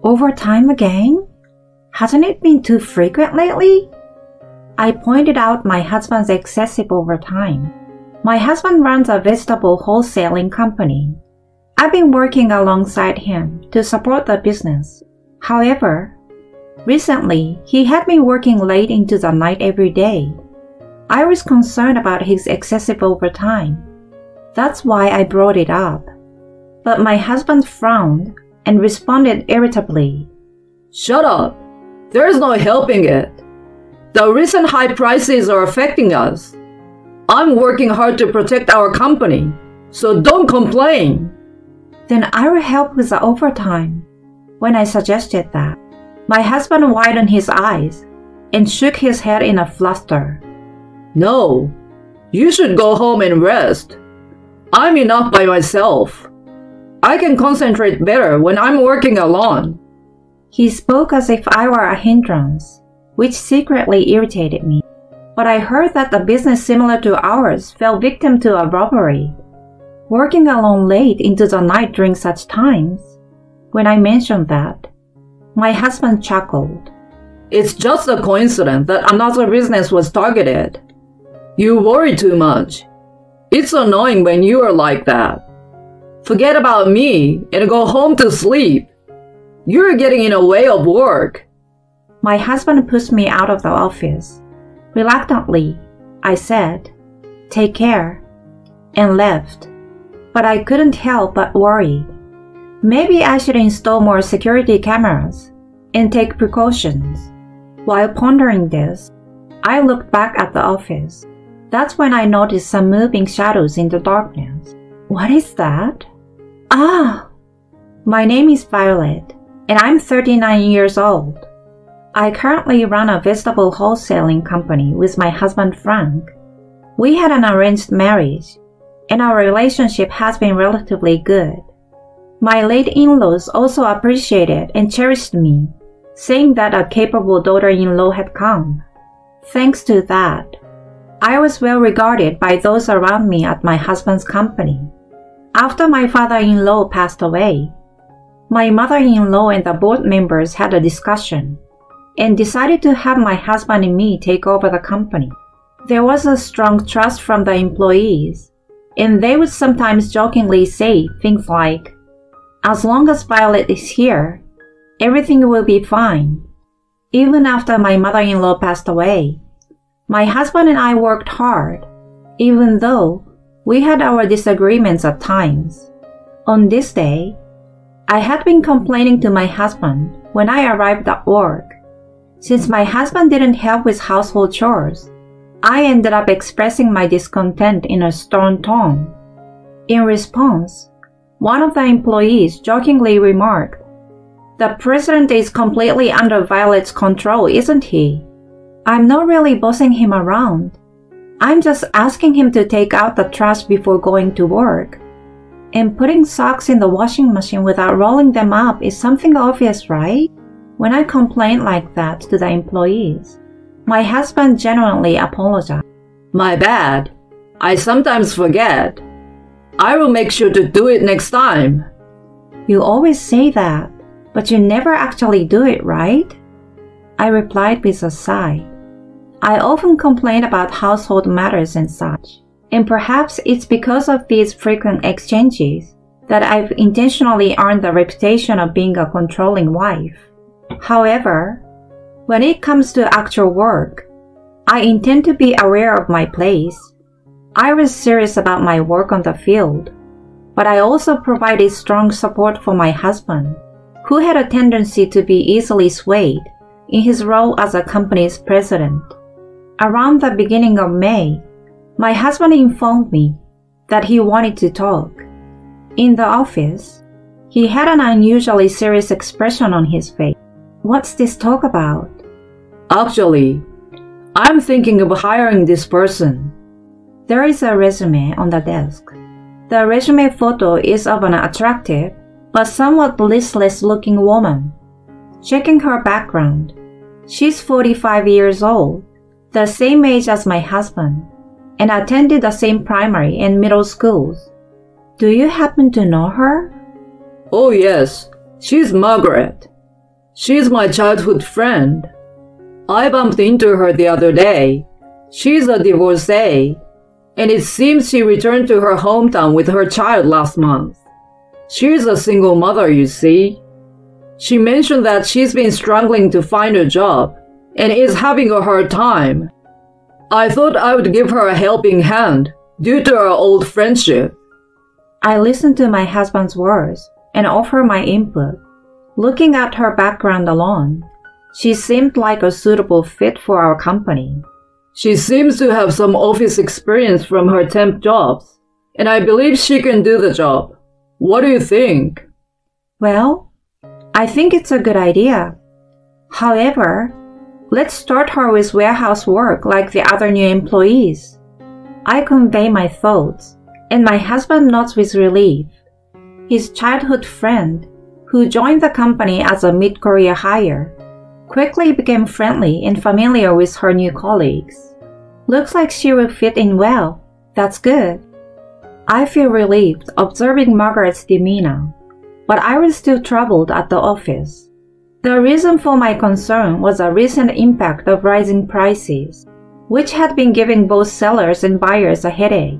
Overtime again? Hasn't it been too frequent lately? I pointed out my husband's excessive overtime. My husband runs a vegetable wholesaling company. I've been working alongside him to support the business. However, recently he had me working late into the night every day. I was concerned about his excessive overtime. That's why I brought it up. But my husband frowned and responded irritably. Shut up! There's no helping it. The recent high prices are affecting us. I'm working hard to protect our company, so don't complain. Then I will help with the overtime. When I suggested that, my husband widened his eyes and shook his head in a fluster. No, you should go home and rest. I'm enough by myself. I can concentrate better when I'm working alone. He spoke as if I were a hindrance, which secretly irritated me. But I heard that a business similar to ours fell victim to a robbery. Working alone late into the night during such times. When I mentioned that, my husband chuckled. It's just a coincidence that another business was targeted. You worry too much. It's annoying when you are like that. Forget about me and go home to sleep. You're getting in the way of work. My husband pushed me out of the office. Reluctantly, I said, "Take care," and left. But I couldn't help but worry. Maybe I should install more security cameras and take precautions. While pondering this, I looked back at the office. That's when I noticed some moving shadows in the darkness. What is that? Ah! My name is Violet, and I'm 39 years old. I currently run a vegetable wholesaling company with my husband Frank. We had an arranged marriage, and our relationship has been relatively good. My late in-laws also appreciated and cherished me, saying that a capable daughter-in-law had come. Thanks to that, I was well regarded by those around me at my husband's company. After my father-in-law passed away, my mother-in-law and the board members had a discussion and decided to have my husband and me take over the company. There was a strong trust from the employees, and they would sometimes jokingly say things like, "As long as Violet is here, everything will be fine." Even after my mother-in-law passed away, my husband and I worked hard, even though we had our disagreements at times. On this day, I had been complaining to my husband when I arrived at work. Since my husband didn't help with household chores, I ended up expressing my discontent in a stern tone. In response, one of the employees jokingly remarked, "The president is completely under Violet's control, isn't he? I'm not really bossing him around. I'm just asking him to take out the trash before going to work. And putting socks in the washing machine without rolling them up is something obvious, right?" When I complained like that to the employees, my husband genuinely apologized. My bad. I sometimes forget. I will make sure to do it next time. You always say that, but you never actually do it, right? I replied with a sigh. I often complain about household matters and such, and perhaps it's because of these frequent exchanges that I've intentionally earned the reputation of being a controlling wife. However, when it comes to actual work, I intend to be aware of my place. I was serious about my work on the field, but I also provided strong support for my husband, who had a tendency to be easily swayed in his role as a company's president. Around the beginning of May, my husband informed me that he wanted to talk. In the office, he had an unusually serious expression on his face. "What's this talk about?" Actually, I'm thinking of hiring this person. There is a resume on the desk. The resume photo is of an attractive but somewhat listless-looking woman. Checking her background, she's 45 years old, the same age as my husband, and attended the same primary and middle schools. Do you happen to know her? Oh yes, she's Margaret. She's my childhood friend. I bumped into her the other day. She's a divorcee, and it seems she returned to her hometown with her child last month. She's a single mother, you see. She mentioned that she's been struggling to find a job and is having a hard time. I thought I would give her a helping hand due to our old friendship. I listened to my husband's words and offered my input. Looking at her background alone, she seemed like a suitable fit for our company. She seems to have some office experience from her temp jobs, and I believe she can do the job. What do you think? Well, I think it's a good idea. However, let's start her with warehouse work like the other new employees. I convey my thoughts, and my husband nods with relief. His childhood friend, who joined the company as a mid-career hire, quickly became friendly and familiar with her new colleagues. Looks like she will fit in well. That's good. I feel relieved observing Margaret's demeanor, but I was still troubled at the office. The reason for my concern was a recent impact of rising prices, which had been giving both sellers and buyers a headache.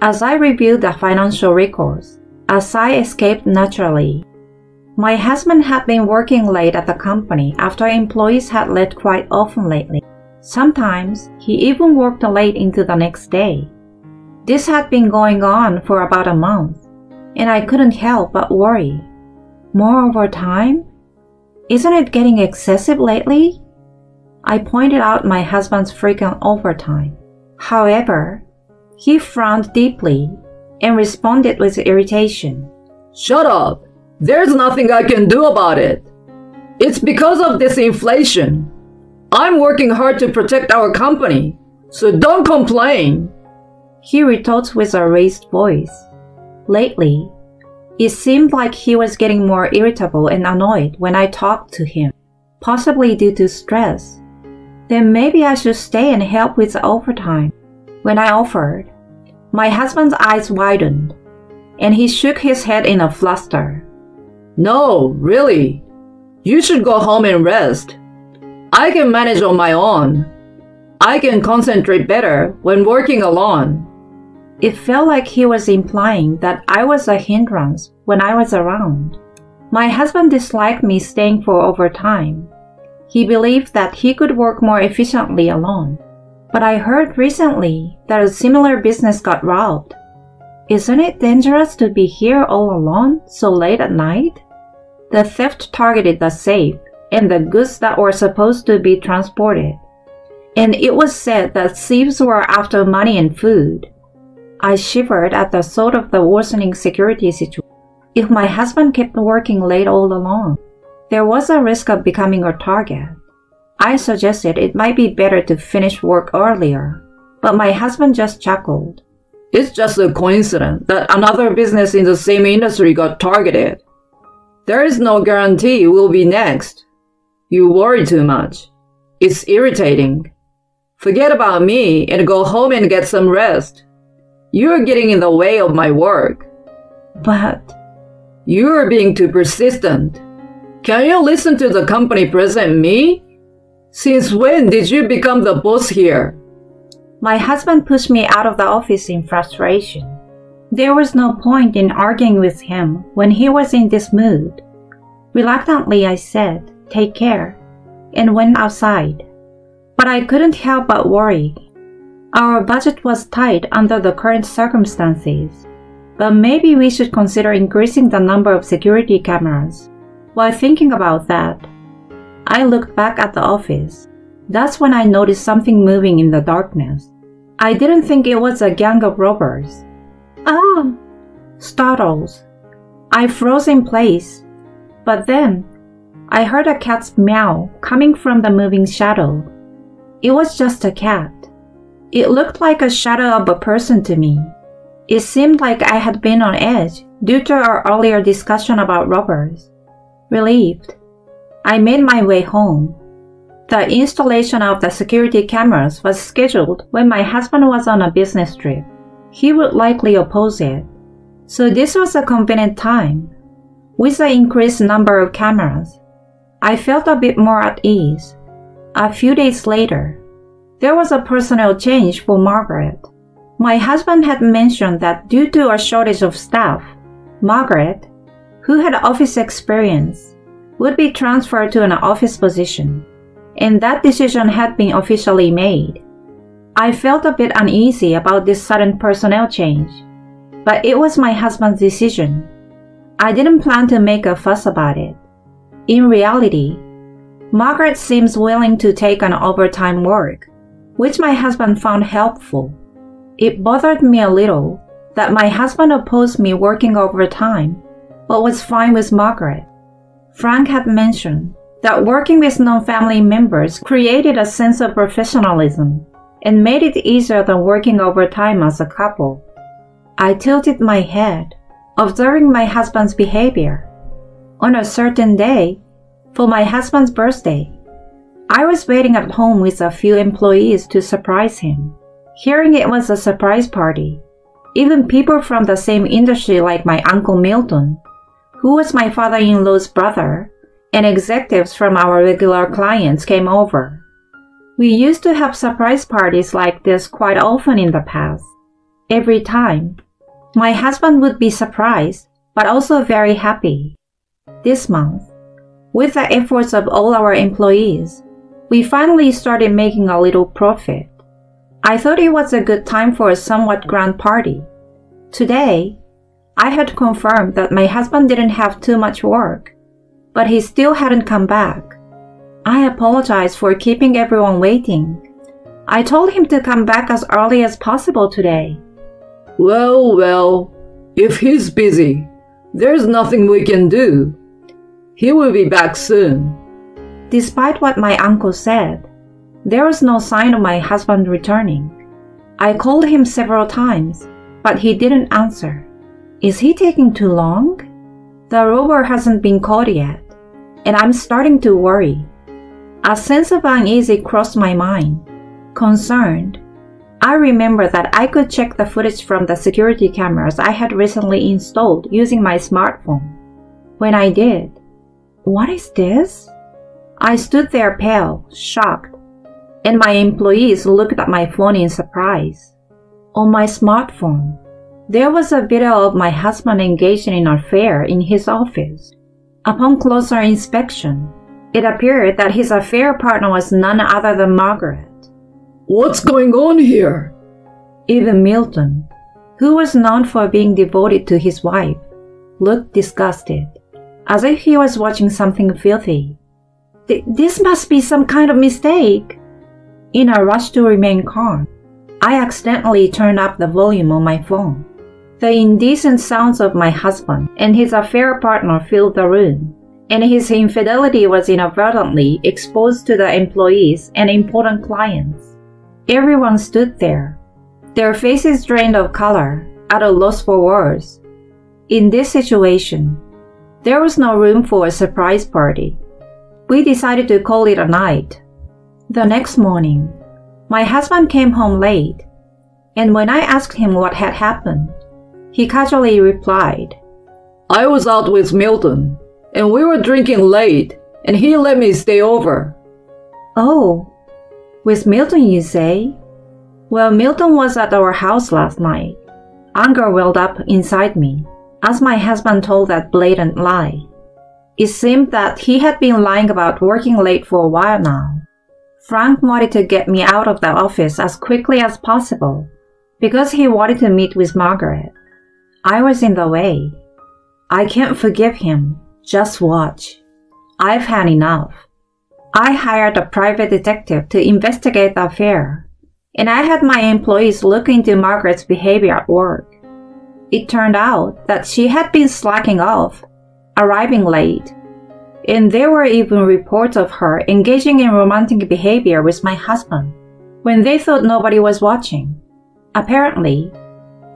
As I reviewed the financial records, a sigh escaped naturally. My husband had been working late at the company after employees had left quite often lately. Sometimes he even worked late into the next day. This had been going on for about a month, and I couldn't help but worry. More overtime? Isn't it getting excessive lately? I pointed out my husband's frequent overtime. However, he frowned deeply and responded with irritation. Shut up! There's nothing I can do about it. It's because of this inflation. I'm working hard to protect our company, so don't complain. He retorts with a raised voice. Lately, it seemed like he was getting more irritable and annoyed when I talked to him, possibly due to stress. Then maybe I should stay and help with the overtime. When I offered, my husband's eyes widened, and he shook his head in a fluster. No, really. You should go home and rest. I can manage on my own. I can concentrate better when working alone. It felt like he was implying that I was a hindrance when I was around. My husband disliked me staying for overtime. He believed that he could work more efficiently alone. But I heard recently that a similar business got robbed. Isn't it dangerous to be here all alone so late at night? The theft targeted the safe and the goods that were supposed to be transported. And it was said that thieves were after money and food. I shivered at the thought of the worsening security situation. If my husband kept working late all along, there was a risk of becoming a target. I suggested it might be better to finish work earlier, but my husband just chuckled. It's just a coincidence that another business in the same industry got targeted. There is no guarantee we'll be next. You worry too much. It's irritating. Forget about me and go home and get some rest. You're getting in the way of my work. But you're being too persistent. Can you listen to the company president, me? Since when did you become the boss here? My husband pushed me out of the office in frustration. There was no point in arguing with him when he was in this mood. Reluctantly, I said, "Take care," and went outside. But I couldn't help but worry. Our budget was tight under the current circumstances, but maybe we should consider increasing the number of security cameras. While thinking about that, I looked back at the office. That's when I noticed something moving in the darkness. I didn't think it was a gang of robbers. Ah! Startled, I froze in place. But then, I heard a cat's meow coming from the moving shadow. It was just a cat. It looked like a shadow of a person to me. It seemed like I had been on edge due to our earlier discussion about robbers. Relieved, I made my way home. The installation of the security cameras was scheduled when my husband was on a business trip. He would likely oppose it, so this was a convenient time. With the increased number of cameras, I felt a bit more at ease. A few days later, there was a personnel change for Margaret. My husband had mentioned that due to a shortage of staff, Margaret, who had office experience, would be transferred to an office position, and that decision had been officially made. I felt a bit uneasy about this sudden personnel change, but it was my husband's decision. I didn't plan to make a fuss about it. In reality, Margaret seems willing to take on overtime work, which my husband found helpful. It bothered me a little that my husband opposed me working overtime, but was fine with Margaret. Frank had mentioned that working with non-family members created a sense of professionalism and made it easier than working overtime as a couple. I tilted my head, observing my husband's behavior. On a certain day, for my husband's birthday, I was waiting at home with a few employees to surprise him. Hearing it was a surprise party, even people from the same industry like my Uncle Milton, who was my father-in-law's brother, and executives from our regular clients came over. We used to have surprise parties like this quite often in the past. Every time, my husband would be surprised, but also very happy. This month, with the efforts of all our employees, we finally started making a little profit. I thought it was a good time for a somewhat grand party. Today, I had confirmed that my husband didn't have too much work, but he still hadn't come back. I apologized for keeping everyone waiting. I told him to come back as early as possible today. Well, if he's busy, there's nothing we can do. He will be back soon. Despite what my uncle said, there was no sign of my husband returning. I called him several times, but he didn't answer. Is he taking too long? The robber hasn't been caught yet, and I'm starting to worry. A sense of unease crossed my mind. Concerned, I remembered that I could check the footage from the security cameras I had recently installed using my smartphone. When I did, what is this? I stood there pale, shocked, and my employees looked at my phone in surprise. On my smartphone, there was a video of my husband engaged in an affair in his office. Upon closer inspection, it appeared that his affair partner was none other than Margaret. What's going on here? Even Milton, who was known for being devoted to his wife, looked disgusted, as if he was watching something filthy. This must be some kind of mistake. In a rush to remain calm, I accidentally turned up the volume on my phone. The indecent sounds of my husband and his affair partner filled the room, and his infidelity was inadvertently exposed to the employees and important clients. Everyone stood there, their faces drained of color, at a loss for words. In this situation, there was no room for a surprise party. We decided to call it a night. The next morning, my husband came home late, and when I asked him what had happened, he casually replied, I was out with Milton, and we were drinking late, and he let me stay over. Oh, with Milton, you say? Well, Milton was at our house last night. Anger welled up inside me as my husband told that blatant lie. It seemed that he had been lying about working late for a while now. Frank wanted to get me out of the office as quickly as possible because he wanted to meet with Margaret. I was in the way. I can't forgive him. Just watch. I've had enough. I hired a private detective to investigate the affair, and I had my employees look into Margaret's behavior at work. It turned out that she had been slacking off, arriving late, and there were even reports of her engaging in romantic behavior with my husband when they thought nobody was watching. Apparently,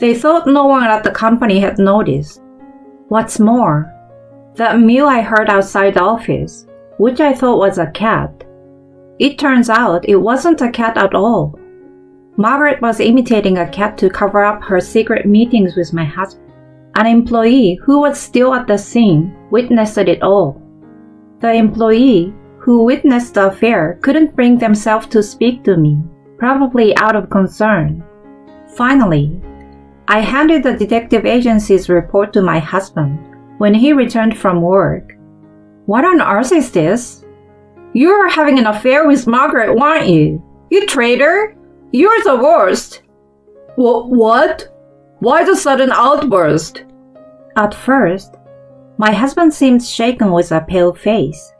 they thought no one at the company had noticed. What's more, that mew I heard outside the office, which I thought was a cat, it turns out it wasn't a cat at all. Margaret was imitating a cat to cover up her secret meetings with my husband. An employee who was still at the scene witnessed it all. The employee who witnessed the affair couldn't bring themselves to speak to me, probably out of concern. Finally, I handed the detective agency's report to my husband when he returned from work. "What on earth is this? You were having an affair with Margaret, weren't you? You traitor! You're the worst!" What? Why the sudden outburst? At first, my husband seemed shaken with a pale face,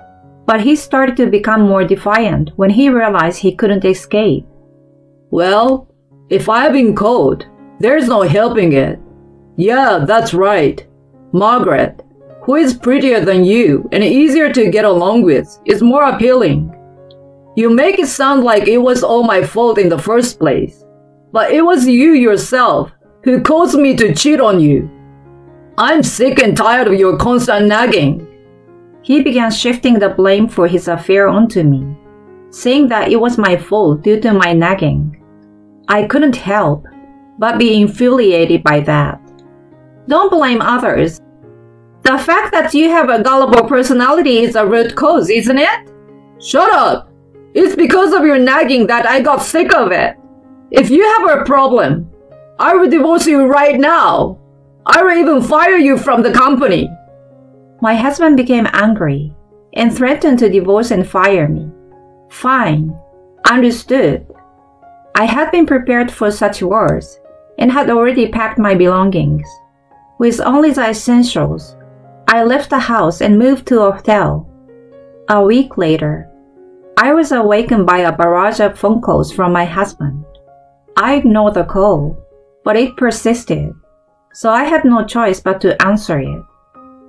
but he started to become more defiant when he realized he couldn't escape. "Well, if I've been caught, there's no helping it. Yeah, that's right. Margaret, who is prettier than you and easier to get along with, is more appealing. You make it sound like it was all my fault in the first place, but it was you yourself who caused me to cheat on you. I'm sick and tired of your constant nagging." He began shifting the blame for his affair onto me, saying that it was my fault due to my nagging. I couldn't help but be infuriated by that. "Don't blame others. The fact that you have a gullible personality is a root cause, isn't it?" "Shut up! It's because of your nagging that I got sick of it. If you have a problem, I will divorce you right now. I will even fire you from the company." My husband became angry and threatened to divorce and fire me. Fine, understood. I had been prepared for such words and had already packed my belongings. With only the essentials, I left the house and moved to a hotel. A week later, I was awakened by a barrage of phone calls from my husband. I ignored the call, but it persisted, so I had no choice but to answer it.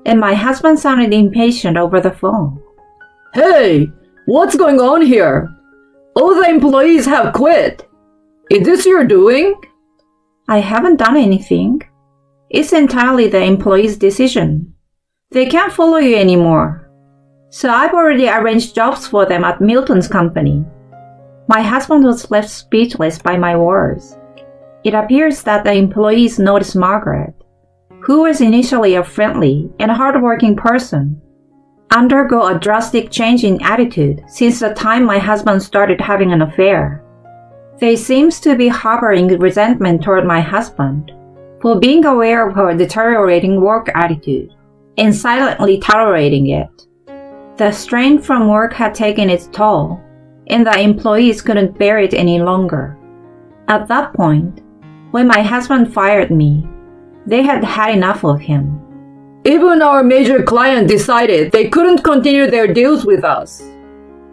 And my husband sounded impatient over the phone. "Hey, what's going on here? All the employees have quit. Is this your doing?" "I haven't done anything. It's entirely the employee's decision. They can't follow you anymore. So I've already arranged jobs for them at Milton's company." My husband was left speechless by my words. It appears that the employees noticed Margaret, who was initially a friendly and hardworking person, undergo a drastic change in attitude since the time my husband started having an affair. They seems to be harboring resentment toward my husband for being aware of her deteriorating work attitude and silently tolerating it. The strain from work had taken its toll, and the employees couldn't bear it any longer. At that point, when my husband fired me, they had had enough of him. "Even our major client decided they couldn't continue their deals with us."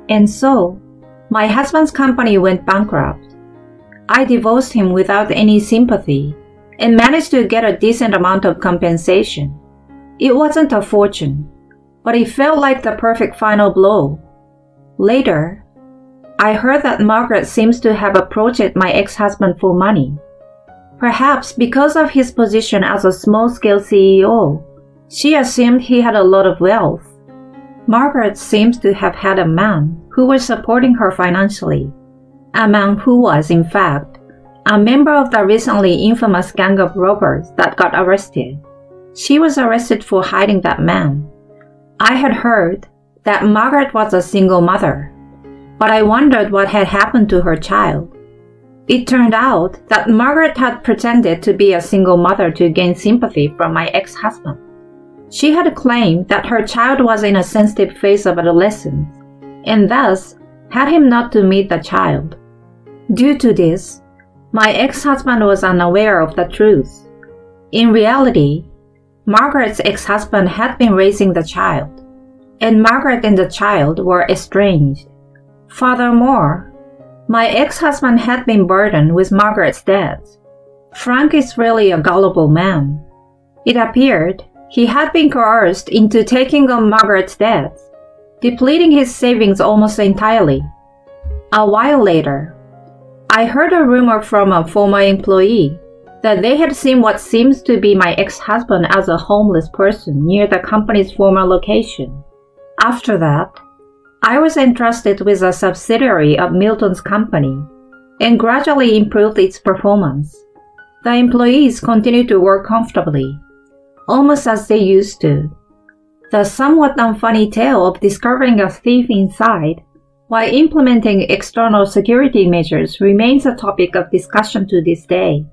And so, my husband's company went bankrupt. I divorced him without any sympathy and managed to get a decent amount of compensation. It wasn't a fortune, but it felt like the perfect final blow. Later, I heard that Margaret seems to have approached my ex-husband for money. Perhaps because of his position as a small-scale CEO, she assumed he had a lot of wealth. Margaret seems to have had a man who was supporting her financially, a man who was, in fact, a member of the recently infamous gang of robbers that got arrested. She was arrested for hiding that man. I had heard that Margaret was a single mother, but I wondered what had happened to her child. It turned out that Margaret had pretended to be a single mother to gain sympathy from my ex-husband. She had claimed that her child was in a sensitive phase of adolescence, and thus had him not to meet the child. Due to this, my ex-husband was unaware of the truth. In reality, Margaret's ex-husband had been raising the child, and Margaret and the child were estranged. Furthermore, my ex-husband had been burdened with Margaret's debts. Frank is really a gullible man. It appeared he had been coerced into taking on Margaret's debts, depleting his savings almost entirely. A while later, I heard a rumor from a former employee that they had seen what seems to be my ex-husband as a homeless person near the company's former location. After that, I was entrusted with a subsidiary of Milton's company and gradually improved its performance. The employees continued to work comfortably, almost as they used to. The somewhat unfunny tale of discovering a thief inside while implementing external security measures remains a topic of discussion to this day.